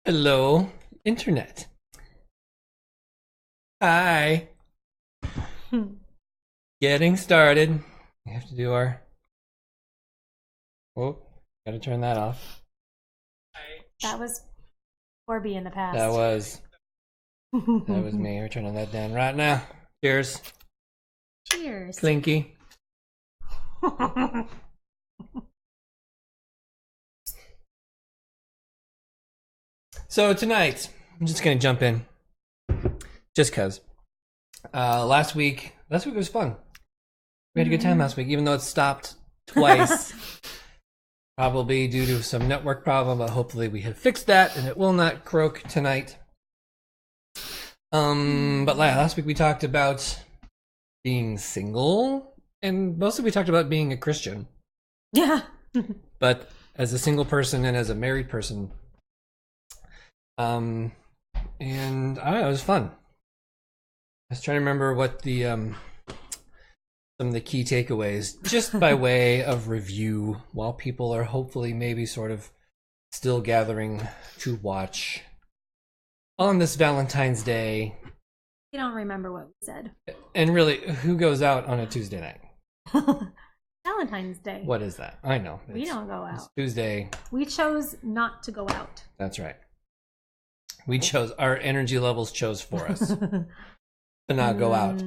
Hello, Internet. Hi. Getting started. We have to do our. Oh, gotta turn that off. That was Orby in the past. That was me. We're turning that down right now. Cheers. Cheers. Clinky. So tonight, I'm just gonna jump in, just cause. Last week was fun. We had a good time last week, even though it stopped twice. Probably due to some network problem, but hopefully we have fixed that and it will not croak tonight. But last week we talked about being single, and mostly we talked about being a Christian. Yeah. But as a single person and as a married person, and I don't know, it was fun. I was trying to remember what the some of the key takeaways, just by way of review, while people are hopefully maybe sort of still gathering to watch on this Valentine's Day. You don't remember what we said. And really, who goes out on a Tuesday night? Valentine's Day. What is that? I know. We don't go out. It's Tuesday. We chose not to go out. That's right. We chose, our energy levels chose for us to not go out.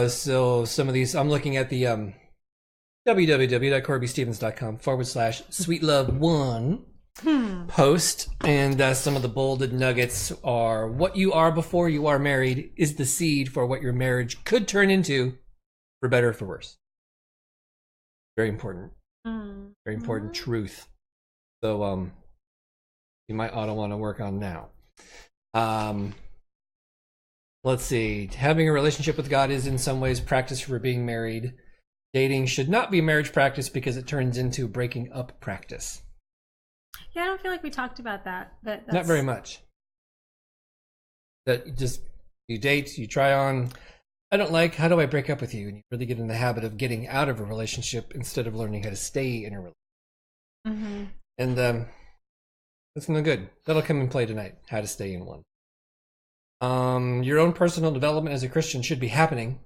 So some of these, I'm looking at the www.corbystevens.com/sweetlove1 post, and some of the bolded nuggets are: what you are before you are married is the seed for what your marriage could turn into, for better or for worse. Very important. Very important truth. So you might ought to want to work on now. Let's see. Having a relationship with God is in some ways practice for being married. Dating should not be marriage practice because it turns into breaking up practice. Yeah, I don't feel like we talked about that. That's... Not very much. That you date, you try on. I don't like, how do I break up with you? And you really get in the habit of getting out of a relationship instead of learning how to stay in a relationship. And that's no good. That'll come and play tonight, how to stay in one. Your own personal development as a Christian should be happening,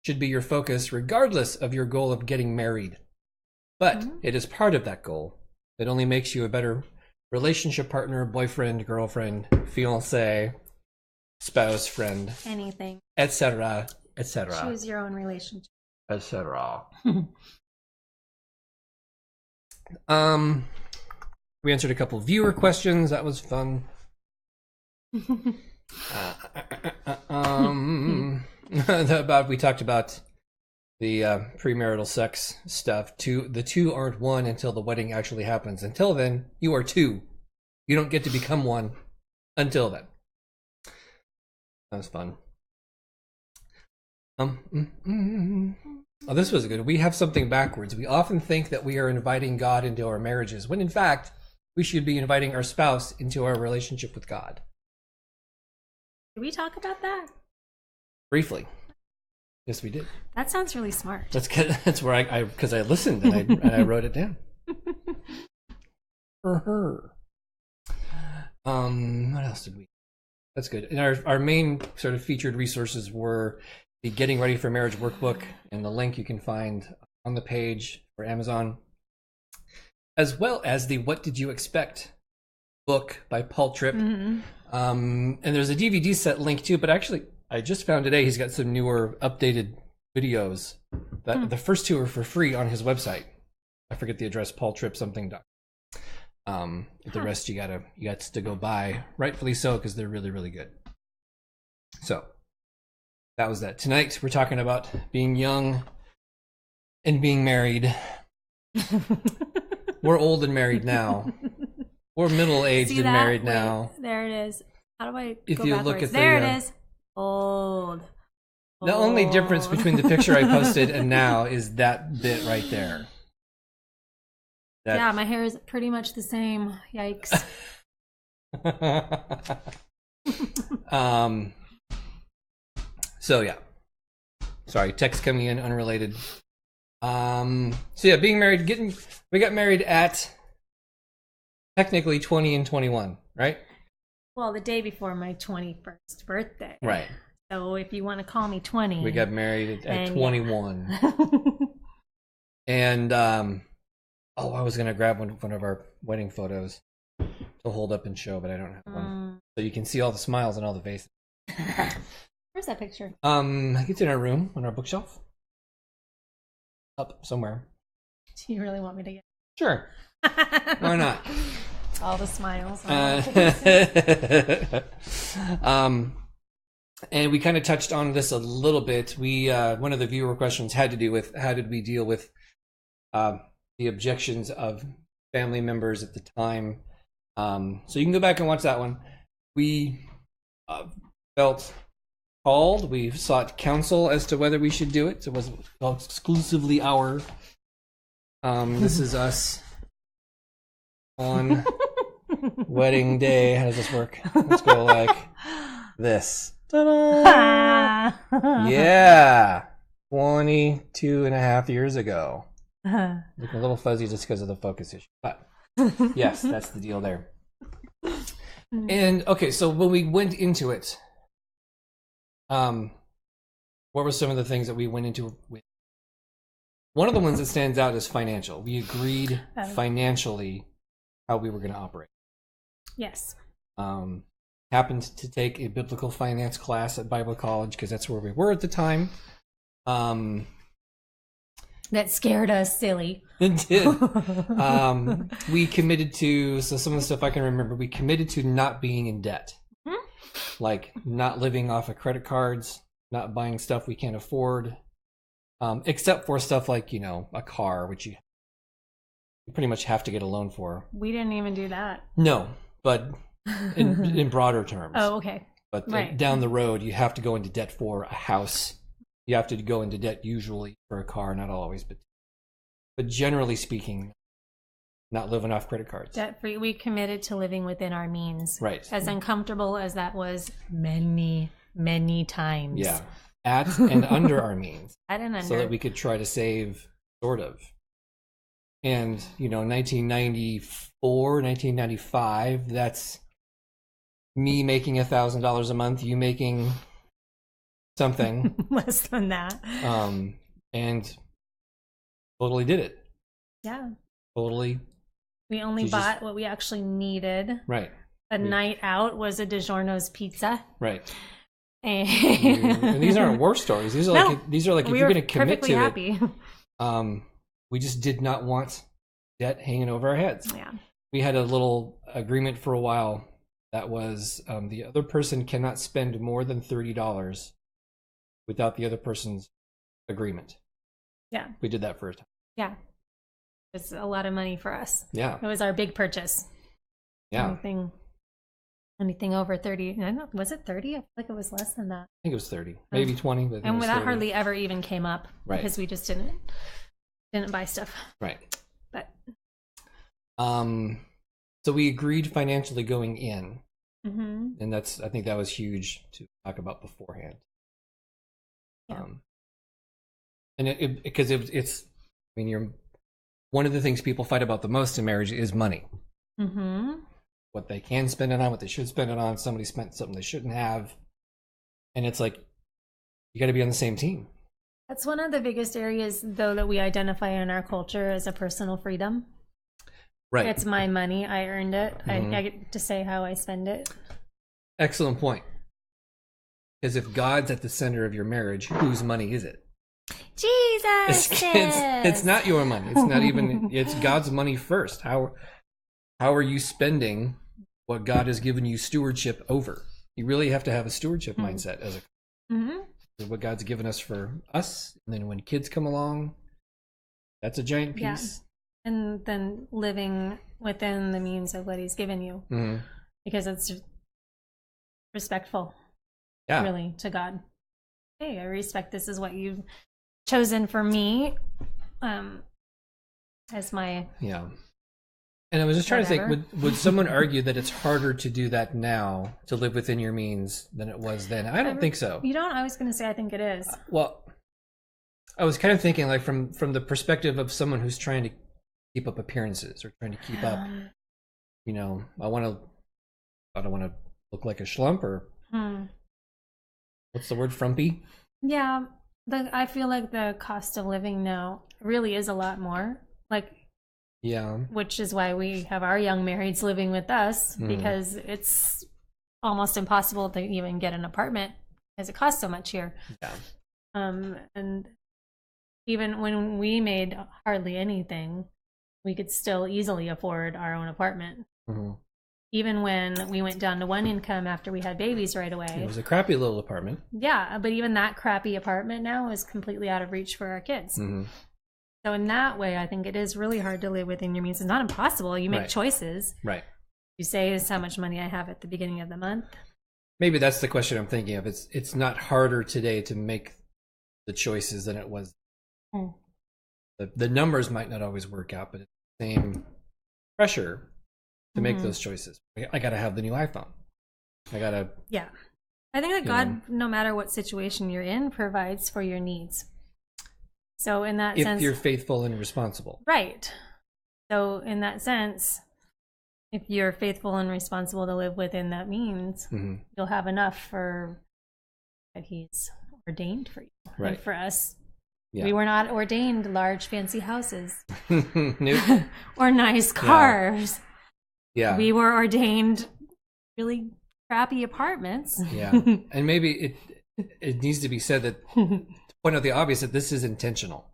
should be your focus, regardless of your goal of getting married. But it is part of that goal that only makes you a better relationship partner, boyfriend, girlfriend, fiance, spouse, friend, anything, etc., etc. Choose your own relationship, etc. We answered a couple viewer questions. That was fun. We talked about the premarital sex stuff. The two aren't one until the wedding actually happens. Until then, you are two. You don't get to become one until then. That was fun. Oh, this was good. We have something backwards. We often think that we are inviting God into our marriages, when in fact, we should be inviting our spouse into our relationship with God. Did we talk about that? Briefly. Yes, we did. That sounds really smart. That's where I because I listened and I wrote it down. For her. What else did we? That's good. And our main sort of featured resources were the Getting Ready for Marriage workbook and the link you can find on the page for Amazon, as well as the What Did You Expect book by Paul Tripp. And there's a DVD set link too, but actually I just found today he's got some newer updated videos. That the first two are for free on his website. I forget the address, paultrippsomething.com. The rest you got to go buy, rightfully so, because they're really, really good. So that was that. Tonight we're talking about being young and being married. We're old and married now. We're middle-aged and married now. There it is. How do I if go you backwards? look at there it is. Old. The only difference between the picture I posted and now is that bit right there. Yeah, my hair is pretty much the same. Yikes. So yeah. Sorry, text coming in unrelated. So yeah, being married, we got married at technically 20 and 21, right? Well, the day before my 21st birthday. Right. So if you want to call me 20. We got married at 21. Yeah. And, I was going to grab one of our wedding photos to hold up and show, but I don't have one. So you can see all the smiles and all the faces. Where's that picture? It's in our room, on our bookshelf. Up somewhere. Do you really want me to get? Sure. Why not? All the smiles. And we kind of touched on this a little bit. We one of the viewer questions had to do with how did we deal with the objections of family members at the time. So you can go back and watch that one. We felt called. We sought counsel as to whether we should do it. So it wasn't exclusively our. This is us on wedding day. How does this work? Let's go like this. Ta-da! Yeah. 22 and a half years ago. Looking a little fuzzy just because of the focus issue. But yes, that's the deal there. And okay, so when we went into it, what were some of the things that we went into with? One of the ones that stands out is financial. We agreed financially how we were going to operate. Yes. Happened to take a biblical finance class at Bible college because that's where we were at the time. That scared us silly. It did. We committed to, so some of the stuff I can remember, we committed to not being in debt. Mm-hmm. Like not living off of credit cards, not buying stuff we can't afford. Except for stuff like, a car, which you pretty much have to get a loan for. We didn't even do that. No, but in broader terms. Oh, okay. But right. Down the road, you have to go into debt for a house. You have to go into debt usually for a car, not always, but generally speaking, not living off credit cards. Debt free. We committed to living within our means. Right. As uncomfortable as that was many, many times. Yeah. At and under our means. At and under. So that we could try to save, sort of. And, 1994, 1995, that's me making $1,000 a month, you making something. Less than that. And totally did it. Yeah. Totally. We only bought what we actually needed. Right. A night out was a DiGiorno's pizza. Right. And these aren't war stories. These are like if you're going to commit to happy. it. We just did not want debt hanging over our heads. Yeah. We had a little agreement for a while that was the other person cannot spend more than $30 without the other person's agreement. Yeah. We did that for a time. Yeah. It's a lot of money for us. Yeah. It was our big purchase. Yeah. Anything over 30. I don't know, was it 30? I feel like it was less than that. I think it was 30. Maybe 20. But and that hardly ever even came up. Right. Because we just didn't buy stuff. Right. But so we agreed financially going in. Mm-hmm. And I think that was huge to talk about beforehand. Yeah. And it's one of the things people fight about the most in marriage is money. Mm-hmm. What they can spend it on, what they should spend it on. Somebody spent something they shouldn't have. And it's like, you got to be on the same team. That's one of the biggest areas, though, that we identify in our culture as a personal freedom. Right. It's my money. I earned it. Mm-hmm. I get to say how I spend it. Excellent point. Because if God's at the center of your marriage, whose money is it? Jesus. It's not your money. It's not even. It's God's money first. How are you spending what God has given you stewardship over? You really have to have a stewardship mindset as what God's given us for us. And then when kids come along, that's a giant piece. Yeah. And then living within the means of what He's given you, because it's respectful, really, to God. Hey, I respect this is what you've chosen for me, as my And I was just trying to think, would someone argue that it's harder to do that now, to live within your means, than it was then? I don't think so. You don't? I was going to say I think it is. Well, I was kind of thinking like from the perspective of someone who's trying to keep up appearances or trying to keep up. I don't want to look like a schlump, or what's the word, frumpy? Yeah, I feel like the cost of living now really is a lot more. Like, yeah, which is why we have our young marrieds living with us, because it's almost impossible to even get an apartment because it costs so much here. Yeah. And even when we made hardly anything, we could still easily afford our own apartment. Even when we went down to one income after we had babies right away. It was a crappy little apartment. Yeah, but even that crappy apartment now is completely out of reach for our kids. So in that way, I think it is really hard to live within your means. It's not impossible. You make choices. Right. You say, this is how much money I have at the beginning of the month. Maybe that's the question I'm thinking of. It's not harder today to make the choices than it was. The numbers might not always work out, but it's the same pressure to make those choices. I got to have the new iPhone. I got to... Yeah. I think that God, no matter what situation you're in, provides for your needs. So in that sense... If you're faithful and responsible. Right. So in that sense, if you're faithful and responsible to live within that means, you'll have enough for that He's ordained for you. Right. And for us, yeah. We were not ordained large fancy houses. Nope. Or nice cars. Yeah. We were ordained really crappy apartments. Yeah. And maybe it needs to be said that, to point out the obvious, that this is intentional.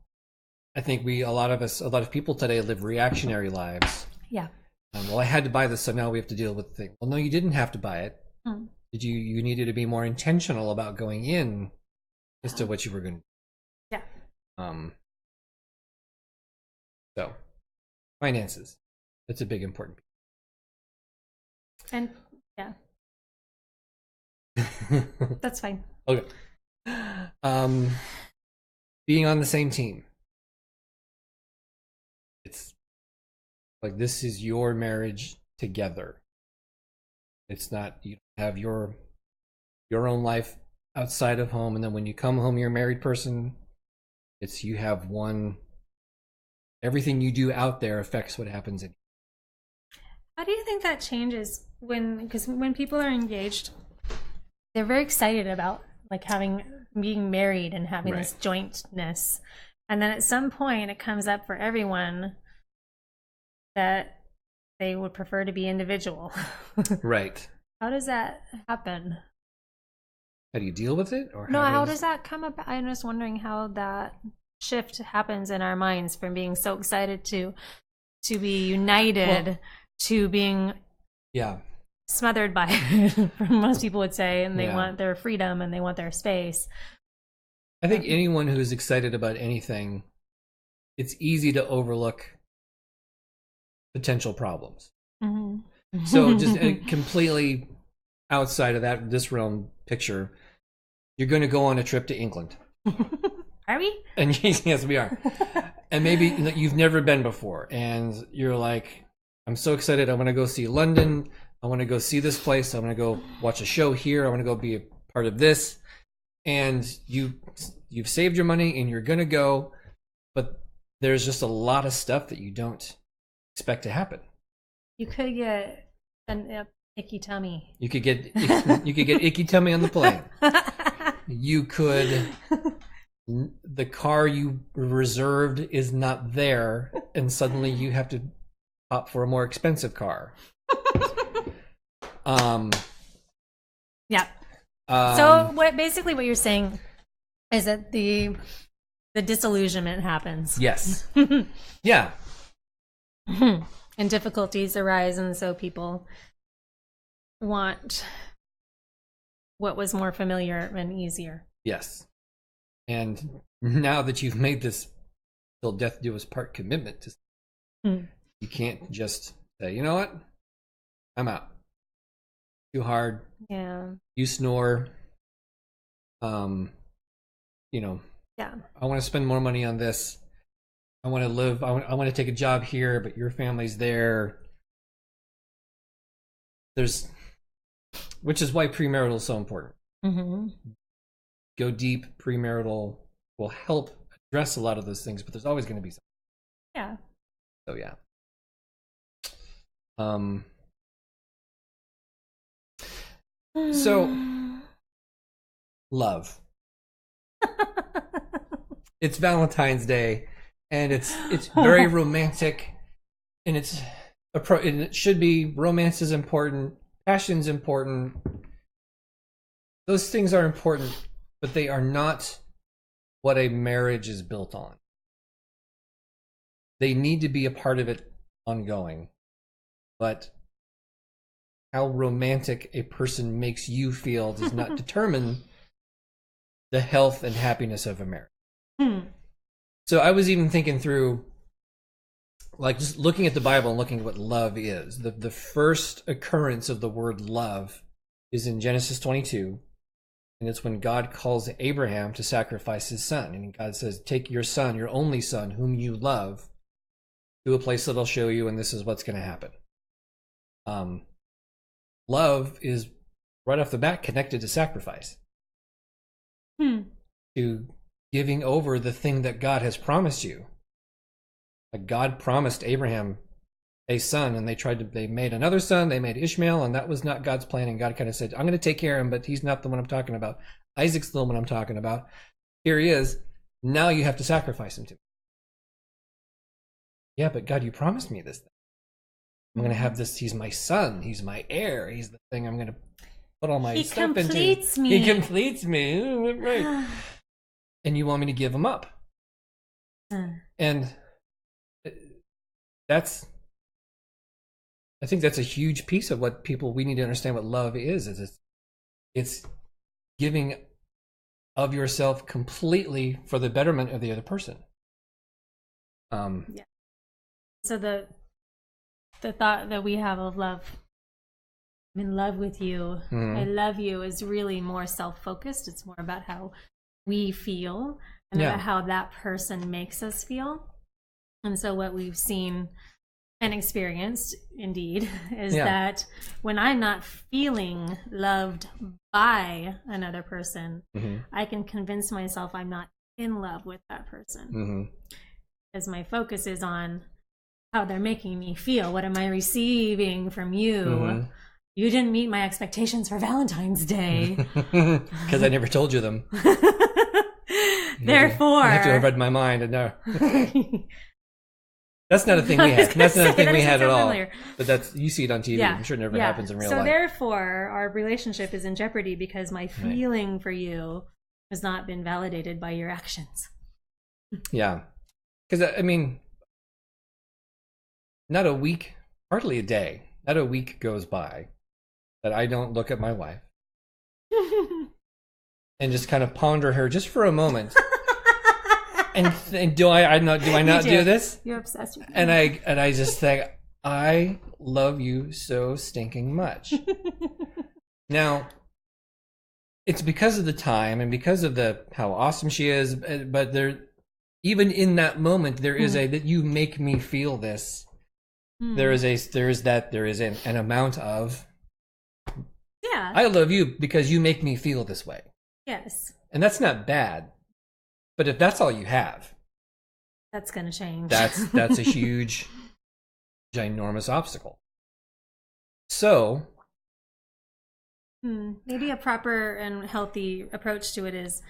I think a lot of people today live reactionary lives. Yeah. Well, I had to buy this, so now we have to deal with the thing. Well, no, you didn't have to buy it. You needed to be more intentional about going in as to what you were going to do. Yeah. So, finances. That's a big important piece. And, yeah. That's fine. Okay. Being on the same team. It's like, this is your marriage together. It's not, you have your own life outside of home, and then when you come home, you're a married person. It's, you have one, everything you do out there affects what happens in. How do you think that changes because when people are engaged, they're very excited about like being married and having this jointness. And then at some point it comes up for everyone that they would prefer to be individual. Right. How does that happen? How do you deal with it? Or how does that come about? I'm just wondering how that shift happens in our minds from being so excited to be united to being smothered by it, most people would say, and they want their freedom and they want their space. I think anyone who's excited about anything, it's easy to overlook potential problems. So just completely outside of this realm picture, you're going to go on a trip to England. Are we? And yes, we are. And maybe you've never been before, and you're like, I'm so excited. I want to go see London. I want to go see this place. I want to go watch a show here. I want to go be a part of this. And you've saved your money and you're going to go, but there's just a lot of stuff that you don't expect to happen. You could get an icky tummy. You could get icky tummy on the plane. You could, the car you reserved is not there, and suddenly you have to opt for a more expensive car. Yeah. So what you're saying is that the disillusionment happens. Yes. Yeah. And difficulties arise, and so people want what was more familiar and easier. Yes. And now that you've made this till death do us part commitment to, you can't just say, you know what, I'm out. Too hard. Yeah. You snore. Yeah. I want to spend more money on this. I want to live. I want to take a job here, but your family's there. Which is why premarital is so important. Go deep. Premarital will help address a lot of those things, but there's always going to be something. Yeah. So yeah. So, love. It's Valentine's Day, and it's very romantic, and and it should be. Romance is important, passion's important. Those things are important, but they are not what a marriage is built on. They need to be a part of it ongoing, but how romantic a person makes you feel does not determine the health and happiness of a marriage. So I was even thinking through, like, just looking at the Bible and looking at what love is. The first occurrence of the word love is in Genesis 22, and it's when God calls Abraham to sacrifice his son. And God says, take your son, your only son, whom you love, to a place that I'll show you, and this is what's going to happen. Love is, right off the bat, connected to sacrifice. To giving over the thing that God has promised you. Like, God promised Abraham a son, and they made another son, they made Ishmael, and that was not God's plan, and God kind of said, I'm going to take care of him, but he's not the one I'm talking about. Isaac's the one I'm talking about. Here he is. Now you have to sacrifice him to me. Yeah, but God, you promised me this thing. I'm going to have this. He's my son. He's my heir. He's the thing I'm going to put all my stuff into. He completes me. Right. And you want me to give him up. And I think that's a huge piece of what we need to understand what love is it's giving of yourself completely for the betterment of the other person. Yeah. So the thought that we have of love, I'm in love with you, I love you, is really more self-focused. It's more about how we feel and about how that person makes us feel. And so what we've seen and experienced, indeed, is that when I'm not feeling loved by another person, I can convince myself I'm not in love with that person. Because my focus is on how they're making me feel. What am I receiving from you? You didn't meet my expectations for Valentine's Day. Because I never told you them. Therefore, I have to have read my mind and know. That's not a thing we had. That's not a thing we had at all. But you see it on TV. I'm sure it never happens in real life. So therefore, our relationship is in jeopardy because my feeling for you has not been validated by your actions. Yeah. Because, I mean, not a week, hardly a day, not a week goes by that I don't look at my wife and just kind of ponder her just for a moment. and do I not do this? You're obsessed with me. And I just think, I love you so stinking much. Now, it's because of the time and because of how awesome she is, but even in that moment, there is that you make me feel this. There is an amount of, I love you because you make me feel this way. Yes. And that's not bad. But if that's all you have, that's going to change. That's a huge, ginormous obstacle. So, maybe a proper and healthy approach to it is,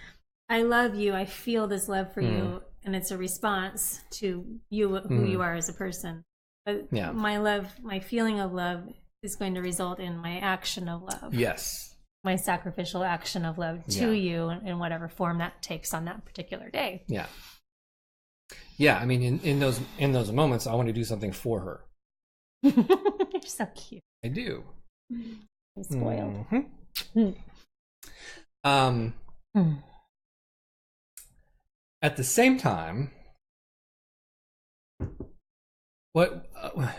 I love you, I feel this love for you, and it's a response to you, who you are as a person. But my feeling of love is going to result in my action of love. Yes. My sacrificial action of love to you in whatever form that takes on that particular day. Yeah. Yeah, I mean, in those moments, I want to do something for her. You're so cute. I do. I'm spoiled. At the same time, where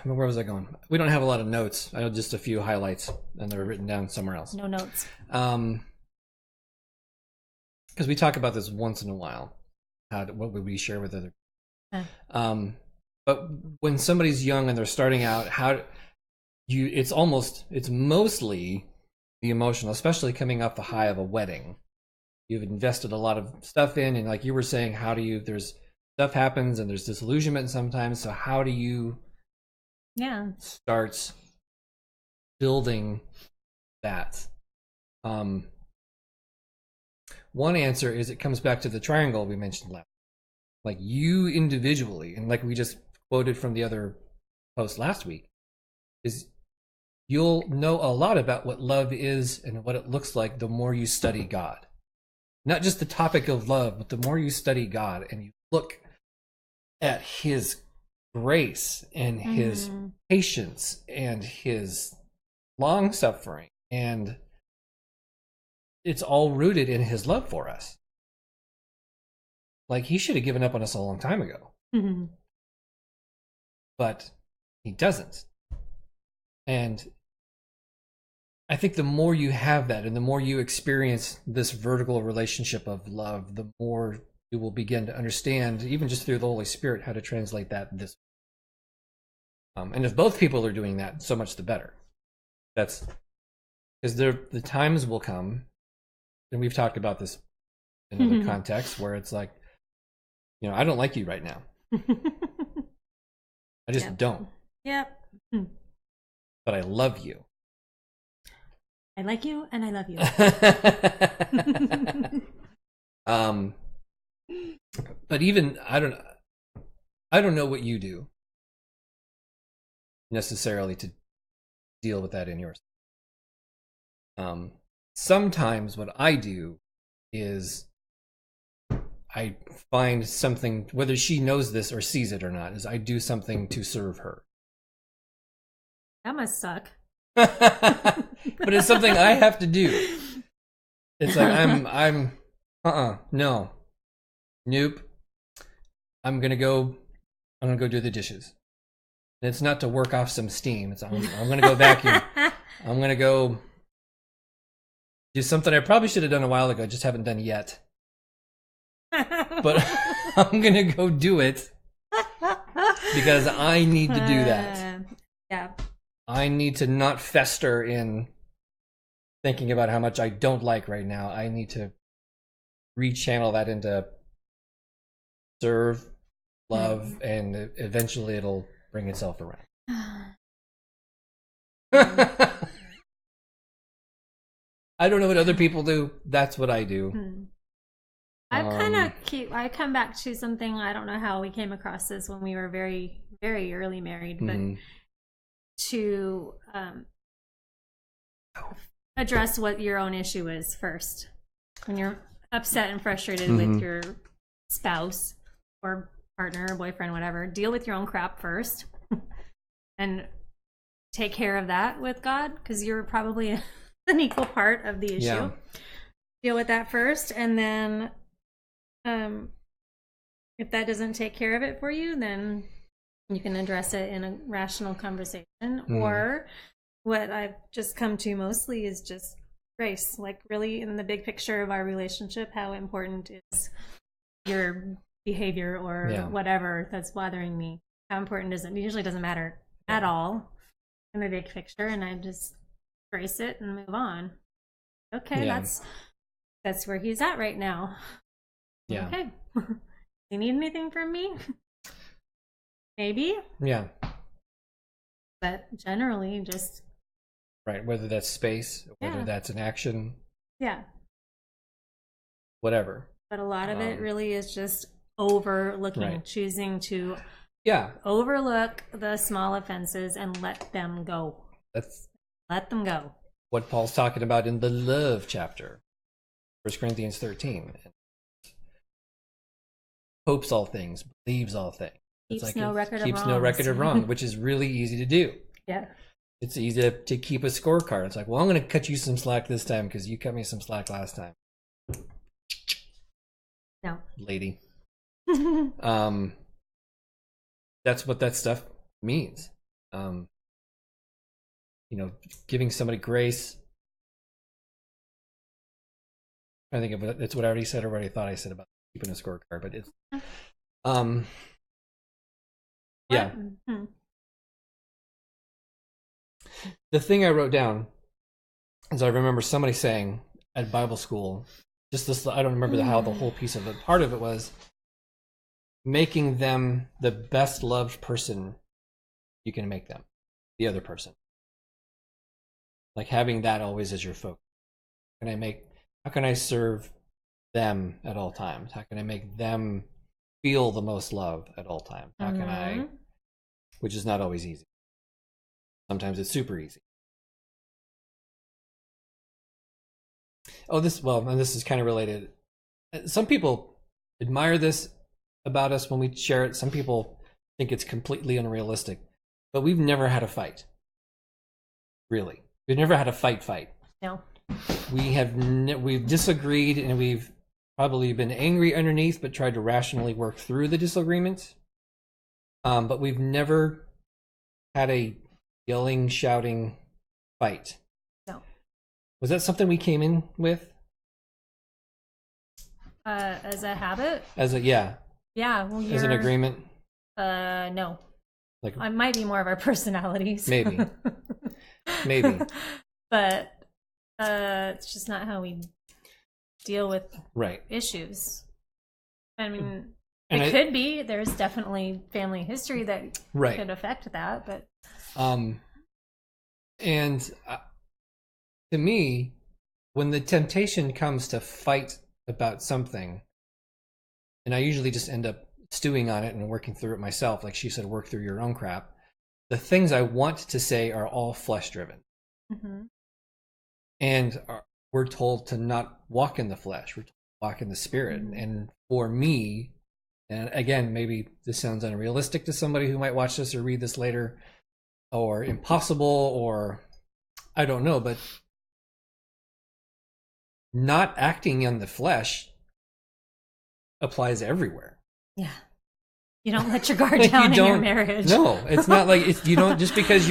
was I going? We don't have a lot of notes. I know just a few highlights, and they're written down somewhere else. No notes. Because we talk about this once in a while. What would we share with other? But when somebody's young and they're starting out, it's mostly the emotional, especially coming off the high of a wedding. You've invested a lot of stuff in, and like you were saying, there's stuff happens and there's disillusionment sometimes. So how do you start building that One answer is it comes back to the triangle we mentioned last. Like you individually, and like we just quoted from the other post last week, is you'll know a lot about what love is and what it looks like the more you study God. Not just the topic of love, but the more you study God and you look at his grace and his patience and his long suffering, and it's all rooted in his love for us. Like he should have given up on us a long time ago. But he doesn't. And I think the more you have that and the more you experience this vertical relationship of love, the more you will begin to understand, even just through the Holy Spirit, how to translate that this way. And if both people are doing that, so much the better. That's because the times will come, and we've talked about this in other contexts, where it's like, you know, I don't like you right now. I just don't. Yep. But I love you. I like you and I love you. But even I don't know what you do necessarily to deal with that in yours. Sometimes what I do is I find something, whether she knows this or sees it or not, is I do something to serve her. That must suck. But it's something I have to do. It's like no. Nope. I'm gonna go do the dishes. And it's not to work off some steam. It's I'm gonna go vacuum. I'm gonna go do something I probably should have done a while ago, just haven't done yet. But I'm gonna go do it because I need to do that. Yeah. I need to not fester in thinking about how much I don't like right now. I need to rechannel that into serve, love, and eventually it'll bring itself around. I don't know what other people do. That's what I do. I come back to something, I don't know how we came across this when we were very, very early married, but to address what your own issue is first. When you're upset and frustrated with your spouse or partner or boyfriend, whatever, deal with your own crap first and take care of that with God, because you're probably an equal part of the issue. Yeah. Deal with that first, and then if that doesn't take care of it for you, then you can address it in a rational conversation. Or what I've just come to mostly is just grace, like really in the big picture of our relationship, how important is your behavior or whatever that's bothering me. How important is it? It usually doesn't matter at all in the big picture, and I just grace it and move on. Okay, that's where he's at right now. Yeah. Okay. You need anything from me? Maybe. Yeah. But generally just right, whether that's space, whether that's an action. Yeah. Whatever. But a lot of it really is just overlooking, choosing to overlook the small offenses and let them go. Let them go. What Paul's talking about in the love chapter, 1 Corinthians 13. Hopes all things, believes all things. Keeps no record of wrong, which is really easy to do. Yeah. It's easy to keep a scorecard. It's like, well, I'm going to cut you some slack this time because you cut me some slack last time. No. Lady. That's what that stuff means. Giving somebody grace. I think of it, it's what I already said or what I thought I said about keeping a scorecard, but it's yeah. The thing I wrote down is I remember somebody saying at Bible school, just this, I don't remember how the whole piece of it, part of it was making them the best loved person you can make them, the other person. Like having that always as your focus. how can I serve them at all times? How can I make them feel the most love at all times? How can I, which is not always easy. Sometimes it's super easy. And this is kind of related. Some people admire this about us when we share it. Some people think it's completely unrealistic, but we've never had a fight. Really. We've never had a fight. No. We've disagreed, and we've probably been angry underneath, but tried to rationally work through the disagreements. But we've never had a yelling, shouting fight. No. Was that something we came in with? As a habit? Yeah. Well, as an agreement? No. Like, I might be more of our personalities. Maybe. But it's just not how we deal with issues. I mean, could be. There's definitely family history that could affect that, but and to me, when the temptation comes to fight about something, and I usually just end up stewing on it and working through it myself, like she said, work through your own crap. The things I want to say are all flesh driven. And we're told to not walk in the flesh, we're told to walk in the spirit. And for me, and again, maybe this sounds unrealistic to somebody who might watch this or read this later, or impossible, or I don't know, but not acting in the flesh applies everywhere. Yeah. You don't let your guard down in your marriage. No, it's not like you don't just because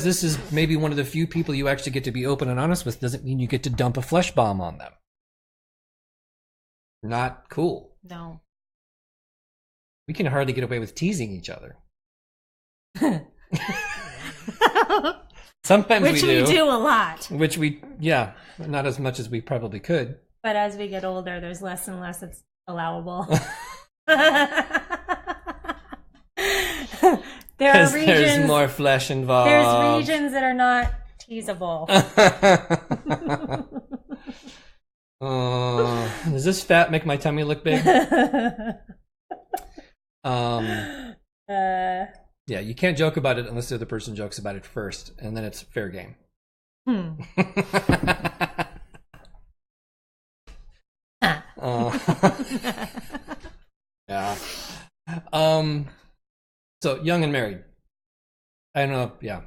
this is maybe one of the few people you actually get to be open and honest with doesn't mean you get to dump a flesh bomb on them. Not cool. No. We can hardly get away with teasing each other. Sometimes which we do a lot. Which not as much as we probably could. But as we get older, there's less and less it's allowable. There's more flesh involved. There's regions that are not teasable. Does this fat make my tummy look big? Yeah, you can't joke about it unless the other person jokes about it first, and then it's fair game. Yeah. So young and married. I don't know. Yeah.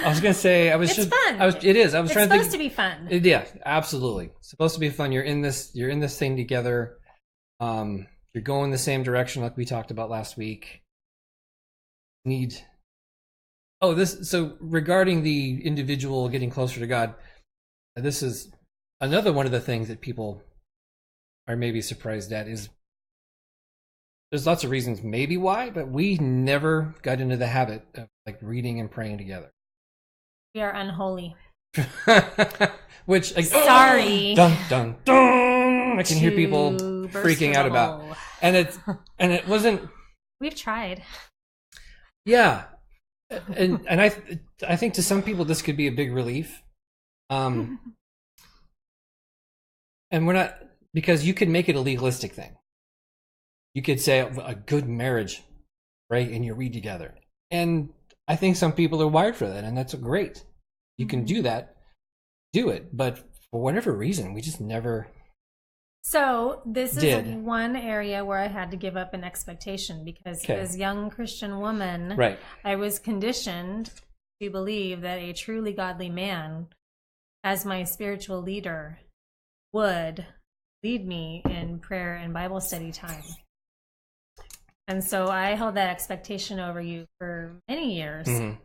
I was gonna say it's fun. It is. I was trying to think. It's supposed to be fun. Yeah, absolutely. It's supposed to be fun. You're in this thing together. You're going the same direction, like we talked about last week. So regarding the individual getting closer to God, this is another one of the things that people are maybe surprised at. Is there's lots of reasons maybe why, but we never got into the habit of like reading and praying together. We are unholy. Which sorry. Dun dun dun. I can hear people freaking out about. And it wasn't. We've tried. Yeah. And I think to some people this could be a big relief. And we're not, because you could make it a legalistic thing. You could say a good marriage, right? And you read together. And I think some people are wired for that, and that's great. You can do that, do it. But for whatever reason, we just never. So this is one area where I had to give up an expectation because as a young Christian woman, I was conditioned to believe that a truly godly man, as my spiritual leader, would lead me in prayer and Bible study time. And so I held that expectation over you for many years. Do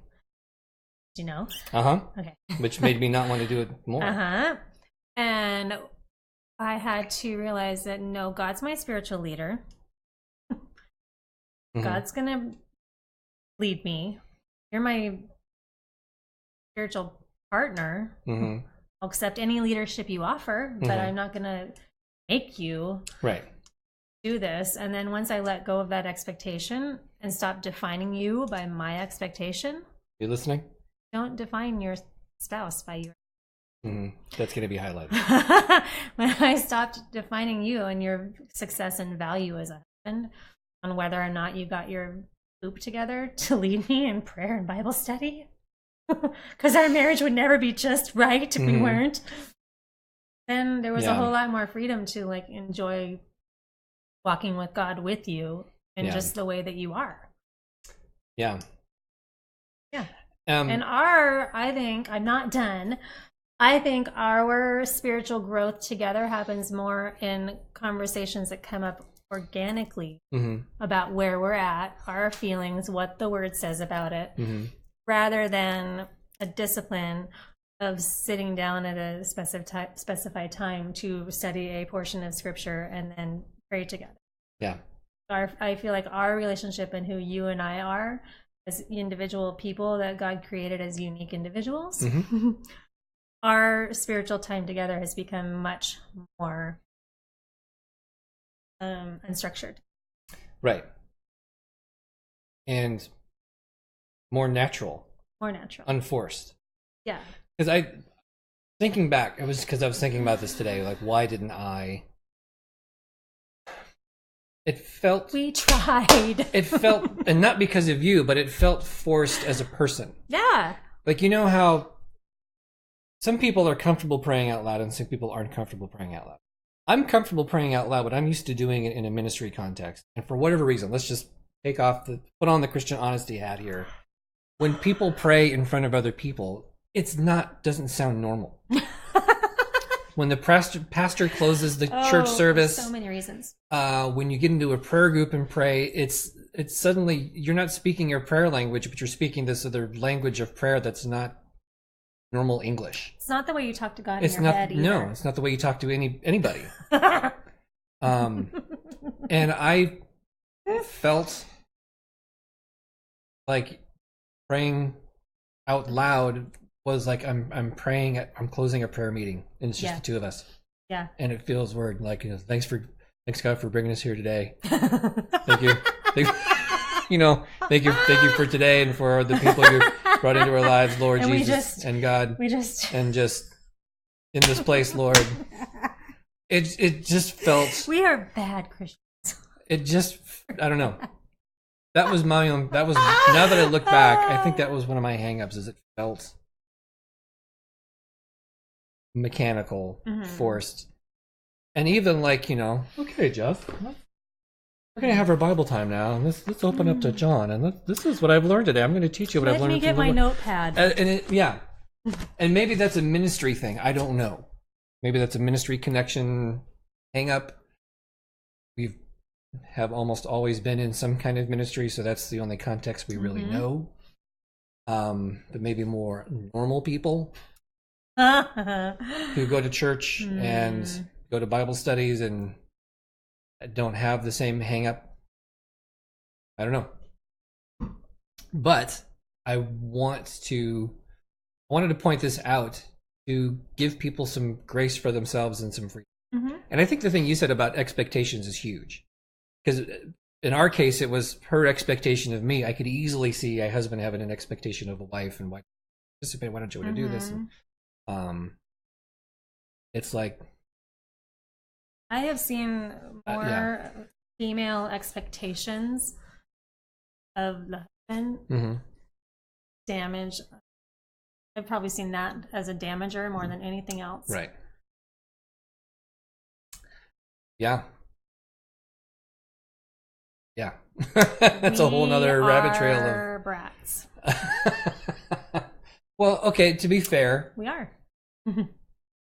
you know? Okay. Which made me not want to do it more. And I had to realize that no, God's my spiritual leader. God's going to lead me. You're my spiritual partner. I'll accept any leadership you offer, but I'm not going to make you. Right. do this. And then once I let go of that expectation and stop defining you by my expectation. You listening? Don't define your spouse by your. That's going to be highlighted. When I stopped defining you and your success and value as a husband on whether or not you got your poop together to lead me in prayer and Bible study, because our marriage would never be just right if we weren't, then there was a whole lot more freedom to like enjoy walking with God with you in just the way that you are. Yeah. And I think, I'm not done. I think our spiritual growth together happens more in conversations that come up organically about where we're at, our feelings, what the word says about it, rather than a discipline of sitting down at a specified time to study a portion of scripture and then pray together. Yeah. I feel like our relationship and who you and I are as individual people that God created as unique individuals, our spiritual time together has become much more unstructured. Right. And more natural. More natural. Unforced. Yeah. Because thinking back, it was because I was thinking about this today, like, why didn't I? It felt... We tried. It felt, and not because of you, but it felt forced as a person. Yeah. Like, you know how some people are comfortable praying out loud and some people aren't comfortable praying out loud. I'm comfortable praying out loud, but I'm used to doing it in a ministry context. And for whatever reason, let's just put on the Christian honesty hat here. When people pray in front of other people, doesn't sound normal. When the pastor closes the church service, so many reasons. When you get into a prayer group and pray, it's suddenly you're not speaking your prayer language, but you're speaking this other language of prayer that's not normal English. It's not the way you talk to God in your head either. No, it's not the way you talk to anybody. And I felt like praying out loud was like I'm closing a prayer meeting and it's just the two of us. Yeah. And it feels weird. Like, thanks God for bringing us here today. Thank you. Thank you for today and for the people you brought into our lives, Lord and Jesus and God. And just in this place, Lord. It just felt. We are bad Christians. I don't know. That was now that I look back, I think that was one of my hang-ups, is it felt mechanical, forced. And even like, okay, Jeff, we're going to have our Bible time now, and let's open up to John, and this is what I've learned today. I'm going to teach you what I've learned. Let me get my notepad. And maybe that's a ministry thing. I don't know. Maybe that's a ministry connection hang up. We have almost always been in some kind of ministry, so that's the only context we really know. But maybe more normal people who go to church and go to Bible studies and don't have the same hang up. I don't know. But I wanted to point this out to give people some grace for themselves and some freedom. And I think the thing you said about expectations is huge. Because in our case, it was her expectation of me. I could easily see a husband having an expectation of a wife, and why participate? Why don't you want to do this? And, it's like I have seen more female expectations of the husband damage. I've probably seen that as a damager more than anything else. Right. Yeah. Yeah. That's a whole nother rabbit trail of brats. Well, okay, to be fair, we are.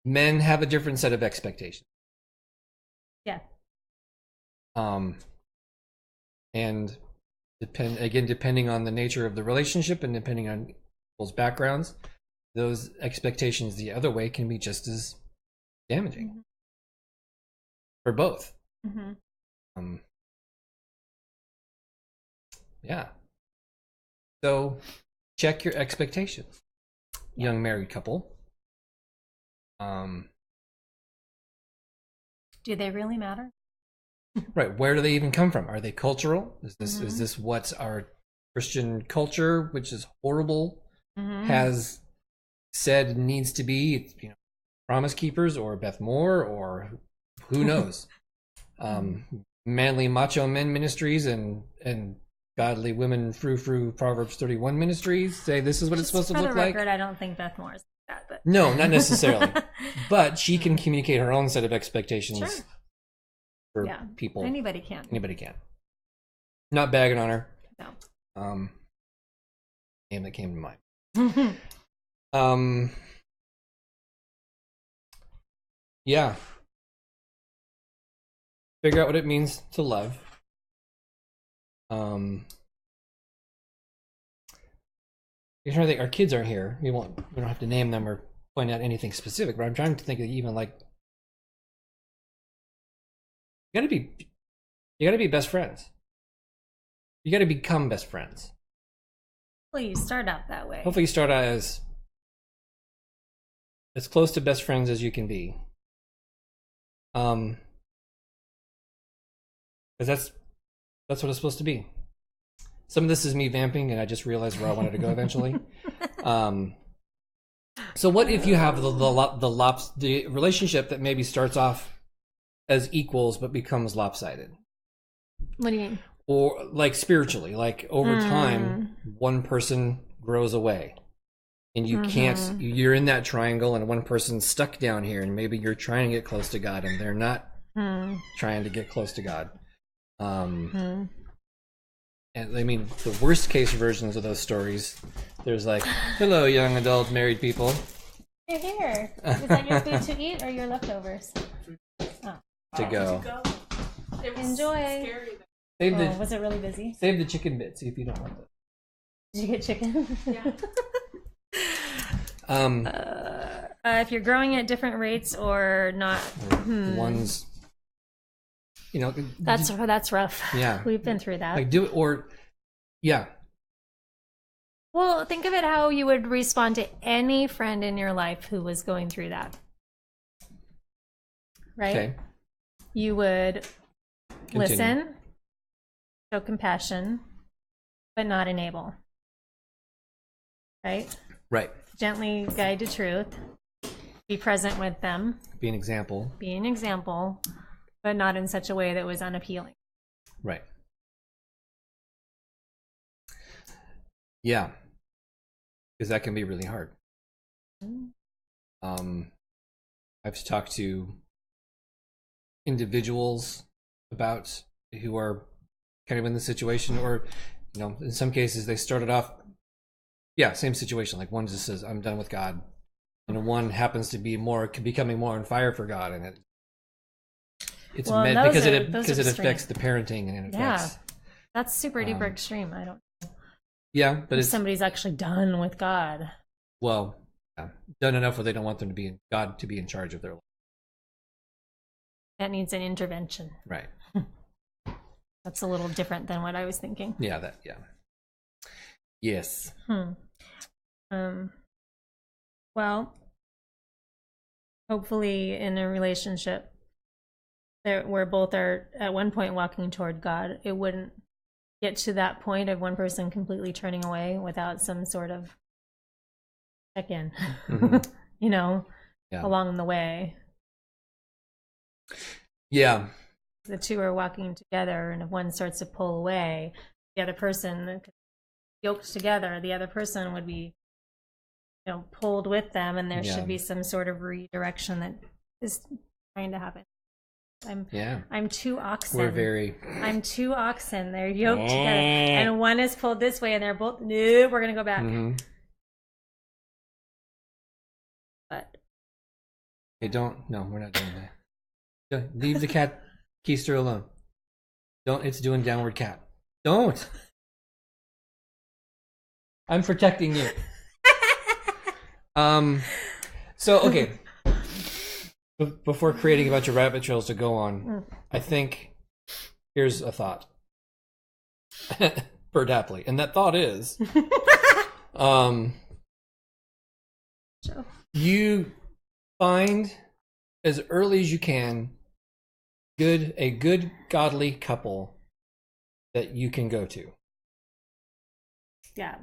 Men have a different set of expectations. Yeah. And depending on the nature of the relationship and depending on people's backgrounds, those expectations the other way can be just as damaging for both. Yeah. So check your expectations, young married couple. Do they really matter? Right. Where do they even come from? Are they cultural? Is this what our Christian culture, which is horrible, has said needs to be? It's, Promise Keepers or Beth Moore or who knows? Manly macho men ministries and godly women frou Proverbs 31 ministries say this is what it's supposed to look like. I don't think Beth Moore is like that, but no, not necessarily. But she can communicate her own set of expectations for people. Anybody can. Not bagging on her. No. Name that came to mind. Yeah. Figure out what it means to love. You're trying to think, our kids aren't here. We don't have to name them or point out anything specific, but I'm trying to think of even like you gotta be best friends. You gotta become best friends. Well, you start out that way. Hopefully you start out as close to best friends as you can be. Because that's what it's supposed to be. Some of this is me vamping, and I just realized where I wanted to go eventually. So what if you have the relationship that maybe starts off as equals but becomes lopsided? What do you mean? Or like spiritually, like over time, one person grows away. And you can't, you're in that triangle and one person's stuck down here and maybe you're trying to get close to God and they're not trying to get close to God. And I mean, the worst case versions of those stories, there's like, hello, young adult married people. You're here. Is that your food to eat or your leftovers? To go. Enjoy. Was it really busy? Save the chicken bit, see if you don't want it. Did you get chicken? Yeah. If you're growing at different rates or not, one's, that's rough. Yeah, we've been through that. Like do it or, yeah. Well, think of it how you would respond to any friend in your life who was going through that, right? Okay. You would Continue. listen, show compassion, but not enable. Right? Right. Gently guide to truth. Be present with them. Be an example. But not in such a way that was unappealing. Right. Yeah. Because that can be really hard. I've talked to individuals about who are kind of in the situation, or in some cases they started off same situation, like one just says I'm done with God, and one happens to be becoming more on fire for God, and it's because it affects the parenting and it affects that's super duper extreme. I don't but if somebody's actually done with God, done enough where they don't want them to be God to be in charge of their life. That needs an intervention. Right. That's a little different than what I was thinking. Yes. Well, hopefully in a relationship where both are at one point walking toward God, it wouldn't get to that point of one person completely turning away without some sort of check-in, along the way. Yeah. The two are walking together, and if one starts to pull away, the other person, yoked together, the other person would be pulled with them, and there should be some sort of redirection that is trying to happen. I'm two oxen. I'm two oxen. They're yoked together, and one is pulled this way, and they're both. No, we're gonna go back. But hey, no, we're not doing that. Leave the cat keister alone. It's doing downward cat. Don't. I'm protecting you. So okay. Before creating a bunch of rabbit trails to go on, I think here's a thought. Bird happily. And that thought is you find as early as you can a good godly couple that you can go to. Yeah.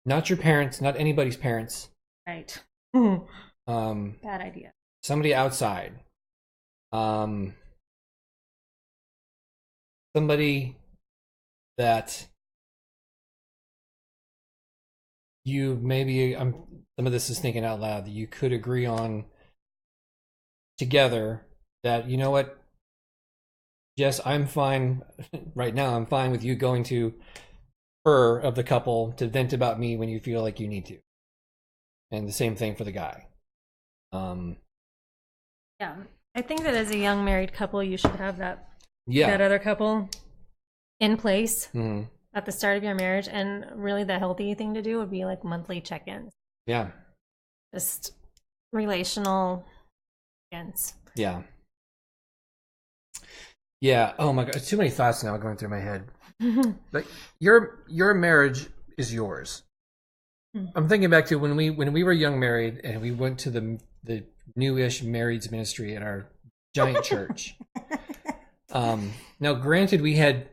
Not your parents, not anybody's parents. Right. Bad idea. Somebody outside. Somebody that you maybe, some of this is thinking out loud, that you could agree on together, that, you know what, Jess, I'm fine right now. I'm fine with you going to her of the couple to vent about me when you feel like you need to. And the same thing for the guy. Yeah. I think that as a young married couple, you should have that other couple in place at the start of your marriage. And really the healthy thing to do would be like monthly check-ins. Yeah. Just relational check-ins. Yeah. Yeah. Oh my God. Too many thoughts now going through my head. But your marriage is yours. I'm thinking back to when we were young married and we went to the newish marrieds ministry at our giant church. Now granted, we had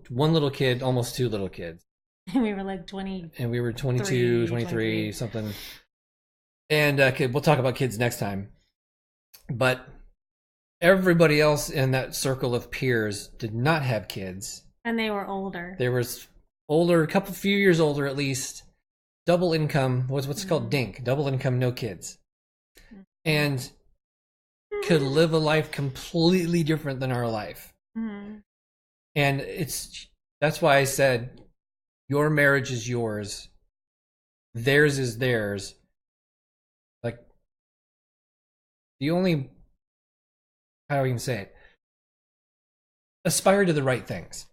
one little kid, almost two little kids. And we were like 20. And we were 22, 23, something. And we'll talk about kids next time. But everybody else in that circle of peers did not have kids. And they were older. They were older, few years older at least. Double income, what's called DINK, double income, no kids. And could live a life completely different than our life. And that's why I said, your marriage is yours. Theirs is theirs. Like, the only, how do I even say it? Aspire to the right things.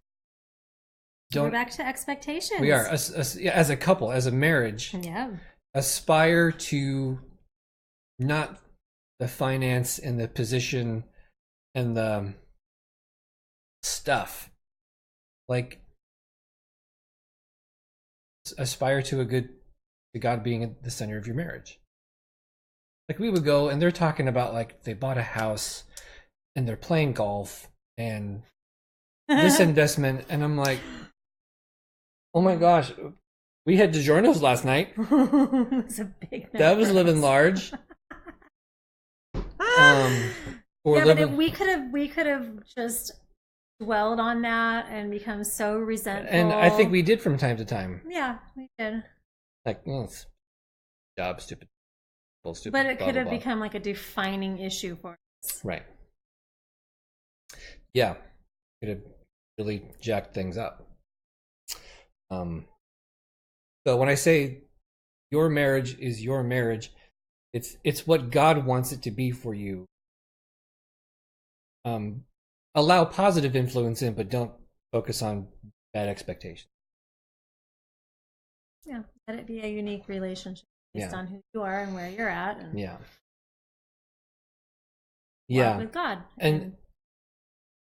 We're back to expectations. We are. As a couple, as a marriage, aspire to not the finance and the position and the stuff. Like, aspire to God being at the center of your marriage. Like, we would go and they're talking about, like, they bought a house and they're playing golf and this investment, and I'm like, oh my gosh, we had DiGiorno's last night. It's a big number. That was living large. But we could have just dwelled on that and become so resentful. And I think we did from time to time. Yeah, we did. Like, it's job, stupid. But it could have become like a defining issue for us. Right. Yeah. Could have really jacked things up. So when I say your marriage is your marriage, it's what God wants it to be for you. Allow positive influence in, but don't focus on bad expectations. Yeah, let it be a unique relationship based on who you are and where you're at. And walk with God and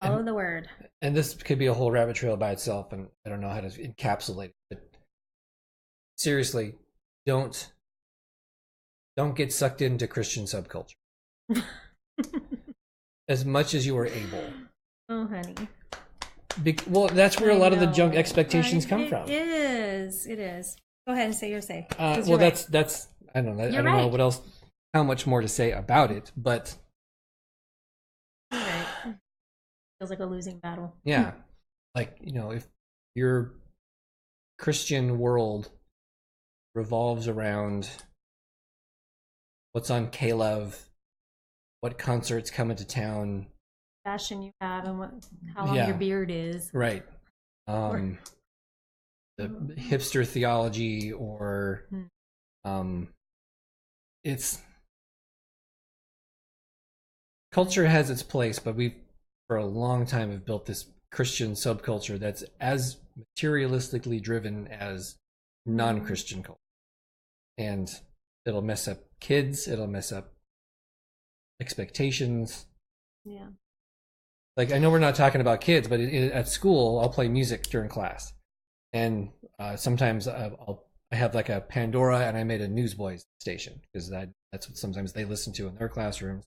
follow the word. And this could be a whole rabbit trail by itself, and I don't know how to encapsulate it. But seriously, don't get sucked into Christian subculture. As much as you are able. Oh, honey. Well, that's where a lot of the junk expectations come from. It is. Go ahead and say your say. Well, that's I don't know. I don't know what else, how much more to say about it, but you're right. Feels like a losing battle. Yeah. Like, if your Christian world revolves around what's on K-Love, what concerts come into town, fashion you have, and how long your beard is, right? The hipster theology, or it's culture has its place, but we've for a long time have built this Christian subculture that's as materialistically driven as non-Christian culture, and it'll mess up kids. It'll mess up expectations. Yeah. Like, I know we're not talking about kids, but at school, I'll play music during class, and sometimes I have like a Pandora, and I made a Newsboys station because that's what sometimes they listen to in their classrooms,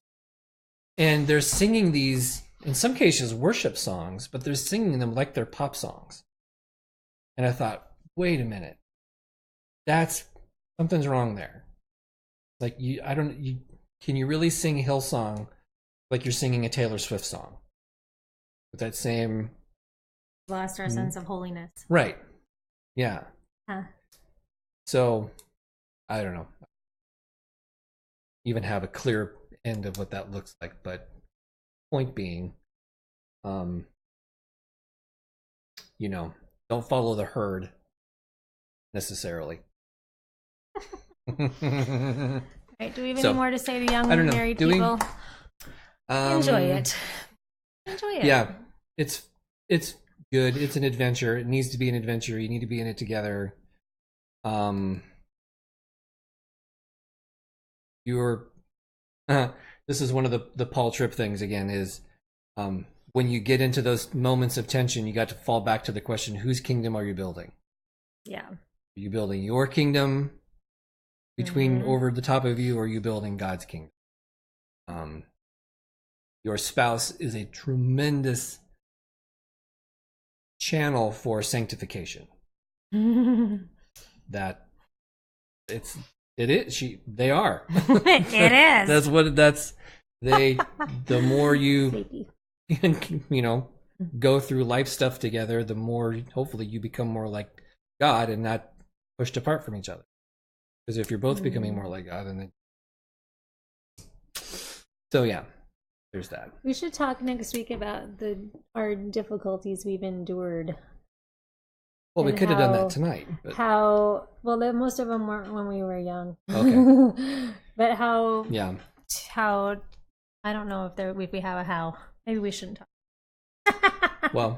and they're singing these, in some cases, worship songs, but they're singing them like they're pop songs. And I thought, wait a minute, something's wrong there. Like can you really sing Hillsong like you're singing a Taylor Swift song with that same lost our sense of holiness? Right. Yeah. Huh. So I don't know. Even have a clear end of what that looks like, but point being, don't follow the herd necessarily. Right, do we have any more to say to young married people? Enjoy it. Yeah, it's good. It's an adventure. It needs to be an adventure. You need to be in it together. This is one of the Paul Tripp things again, is when you get into those moments of tension, you got to fall back to the question, whose kingdom are you building? Yeah. Are you building your kingdom between over the top of you, or are you building God's kingdom? Your spouse is a tremendous channel for sanctification. That it is. They are. It is. The more you go through life stuff together, the more hopefully you become more like God and not pushed apart from each other. Because if you're both becoming more like God, so yeah, there's that. We should talk next week about our difficulties we've endured. Well, we could have done that tonight. But... most of them weren't when we were young. Okay. But how I don't know if we have a how. Maybe we shouldn't talk. Well,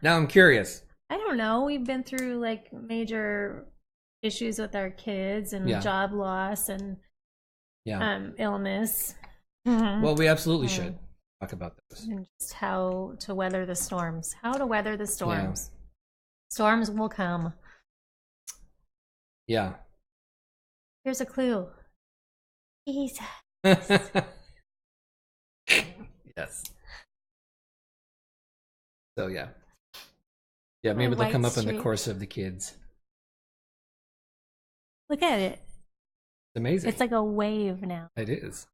now I'm curious. I don't know. We've been through like major issues with our kids and job loss and illness. Well, we absolutely should talk about those. And just how to weather the storms. How to weather the storms. Yeah. Storms will come. Yeah. Here's a clue. Jesus. Yes. So yeah. Yeah, maybe they'll come up in the course of the kids. Look at it. It's amazing. It's like a wave now. It is.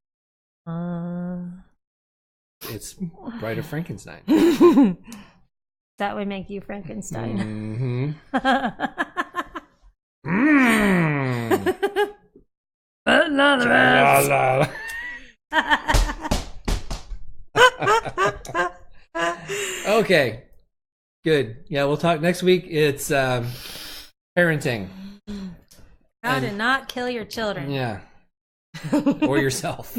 It's Bride of Frankenstein. That would make you Frankenstein. But none of us. Okay. Good. Yeah, we'll talk next week. It's parenting. How to not kill your children. Yeah. Or yourself.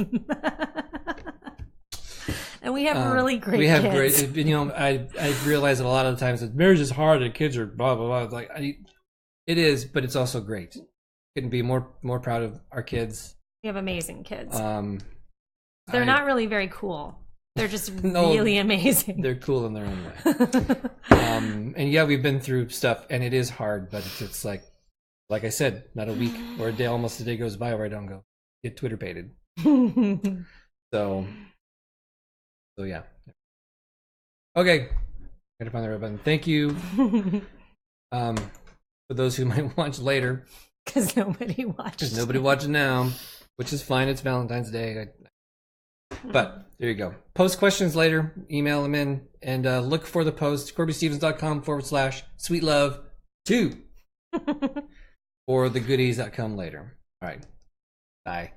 And we have really great kids. I realize that a lot of the times that marriage is hard and kids are blah, blah, blah. It's like, it is, but it's also great. Couldn't be more proud of our kids. We have amazing kids. They're not really very cool. They're just really amazing. They're cool in their own way. And yeah, we've been through stuff, and it is hard, but it's like I said, not a week or almost a day goes by where I don't get Twitter pated. So yeah. Okay. Gotta find the right button. Thank you. For those who might watch later. Because nobody watched. There's nobody watching now, which is fine. It's Valentine's Day. But there you go. Post questions later. Email them in. And look for the post. CorbyStevens.com/sweetlove2 for the goodies that come later. All right. Bye.